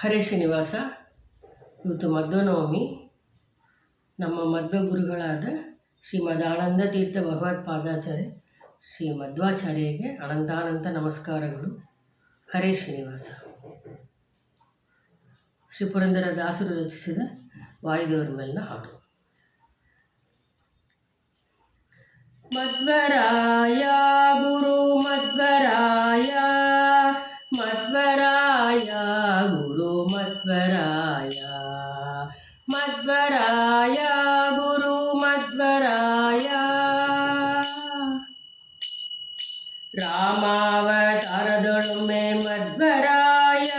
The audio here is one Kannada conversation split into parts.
ಹರೇ ಶ್ರೀನಿವಾಸ. ಇವತ್ತು ಮಧ್ವನವಮಿ. ನಮ್ಮ ಮಧ್ವ ಗುರುಗಳಾದ ಶ್ರೀಮದ್ ಆನಂದ ತೀರ್ಥ ಭಗವತ್ಪಾದಾಚಾರ್ಯ ಶ್ರೀ ಮಧ್ವಾಚಾರ್ಯರಿಗೆ ಅನಂತಾನಂತ ನಮಸ್ಕಾರಗಳು. ಹರೇ ಶ್ರೀನಿವಾಸ. ಶ್ರೀ ಪುರಂದರ ದಾಸರು ರಚಿಸಿದ ವಾಯುದೇವರ ಮೇಲಿನ ಹಾಡು. ಮಧ್ವರಾಯ ಗುರು ಮಧ್ವರಾಯ, ಮಧ್ವರಾಯ ಗುರು ಮಧ್ವರಾಯ, ಮಧ್ವರಾಯ ಗುರು ಮಧ್ವರಾಯ. ರಾಮಾವತಾರದೊಳೊಮ್ಮೆ ಮಧ್ವರಾಯ,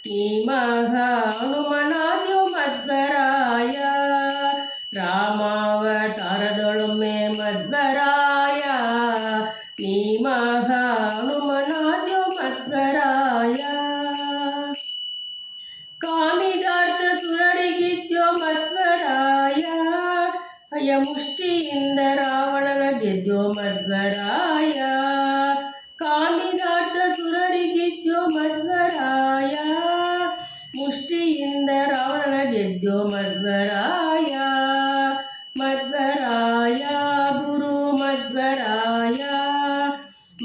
ನೀ ಮಹಾ ಹನುಮನಾದ್ಯೋ ಮಧ್ವರಾಯ. ರಾಮಾವತಾರದೊಳೊಮ್ಮೆ ಮಧ್ವರಾಯ, ನೀ ಮಹಾ ಹನುಮನಾದ್ಯೋ ಮಧ್ವರಾಯ. ಕಾಮಿದಾರ್ಥ ಸುರರಿಗಿದ್ಯೋ ಮಧ್ವರಾಯ, ಅಯ್ಯ ಮುಷ್ಟಿಯಿಂದ ರಾವಣನ ಗೆದ್ಯೋ ಮಧ್ವರಾಯ. ಕಾಮಿದಾರ್ಥ ಸುರರಿಗಿದ್ಯೋ ಮಧ್ವರಾಯ, ಮುಷ್ಟಿಯಿಂದ ರಾವಣನ ಗೆದ್ಯೋ ಮಧ್ವರಾಯ. ಮಧ್ವರಾಯ ಗುರು ಮಧ್ವರಾಯ,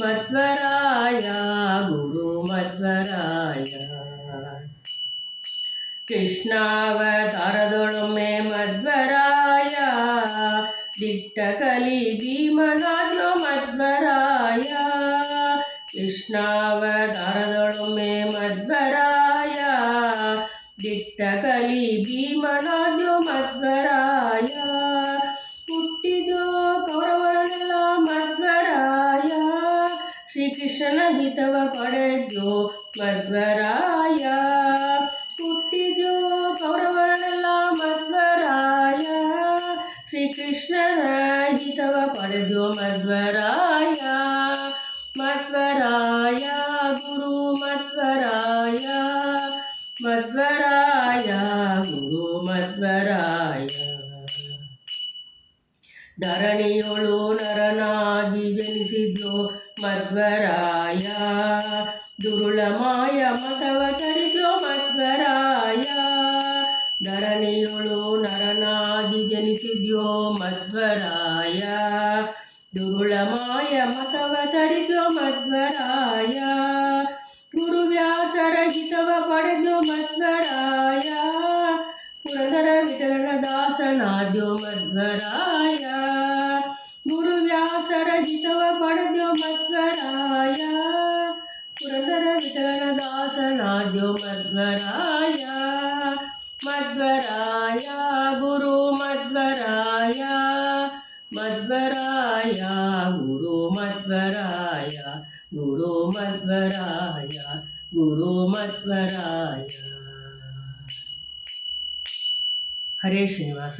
ಮಧ್ವರಾಯ ಗುರು ಮಧ್ವರಾಯ. ಕೃಷ್ಣಾವತಾರದೊಳೊಮ್ಮೆ ಮಧ್ವರಾಯ, ದಿಟ್ಟ ಕಲಿ ಭೀಮನಾದ್ಯೋ ಮಧ್ವರಾಯ. ಕೃಷ್ಣಾವತಾರದೊಳೊಮ್ಮೆ ಮಧ್ವರಾಯ, ದಿಟ್ಟ ಕಲಿ ಭೀಮನಾದ್ಯೋ ಮಧ್ವರಾಯ. ಹುಟ್ಟಿದ್ಯೋ ಕೌರವರನ್ನೆಲ್ಲ ಮಧ್ವರಾಯ, ಶ್ರೀಕೃಷ್ಣನ ಹಿತವ ಪಡೆದ್ಯೋ ಮಧ್ವರಾಯ. ಹುಟ್ಟಿದ್ಯೋ ಕೌರವರನ್ನೆಲ್ಲ ಮಧ್ವರಾಯ, ಶ್ರೀಕೃಷ್ಣನ ಹಿತವ ಪಡೆದ್ಯೋ ಮಧ್ವರಾಯ. ಮಧ್ವರಾಯ ಗುರು ಮಧ್ವರಾಯ, ಮಧ್ವರಾಯ ಗುರು ಮಧ್ವರಾಯ. ಧರಣಿಯೊಳು ನರನಾಗಿ ಜನಿಸಿದ್ಯೋ ಮಧ್ವರಾಯ, ದುರುಳ ಮಾಯ ಮತವ ತರಿದ್ಯೋ ಮಧ್ವರಾಯ. ಧರಣಿಯೊಳು ನರನಾಗಿ ಜನಿಸಿದ್ಯೋ ಮಧ್ವರಾಯ, ದುರುಳ ಮಾಯ ಮತವ ತರಿದ್ಯೋ ಮಧ್ವರಾಯ. ಗುರುವ್ಯಾಸರ ಹಿತವ ಪಡೆದ್ಯೋ ಮಧ್ವರಾಯ, ಪುರಂದರ ವಿಠಲನ ದಾಸನಾದ್ಯೋ ಮಧ್ವರಾಯ. ಗುರುವ್ಯಾಸರ ಹಿತವ ಪಡೆದ್ಯೋ ಮಧ್ವರಾಯ, ಪುರಂದರ ವಿಠಲನ ದಾಸನಾದ್ಯೋ ಮಧ್ವರಾಯ. ಮಧ್ವರಾಯ ಗುರು ಮಧ್ವರಾಯ, ಮಧ್ವರಾಯ ಗುರು ಮಧ್ವರಾಯ, ಗುರು ಮಧ್ವರಾಯ, ಗುರು ಮಧ್ವರಾಯ. ಹರೇ ಶ್ರೀನಿವಾಸ.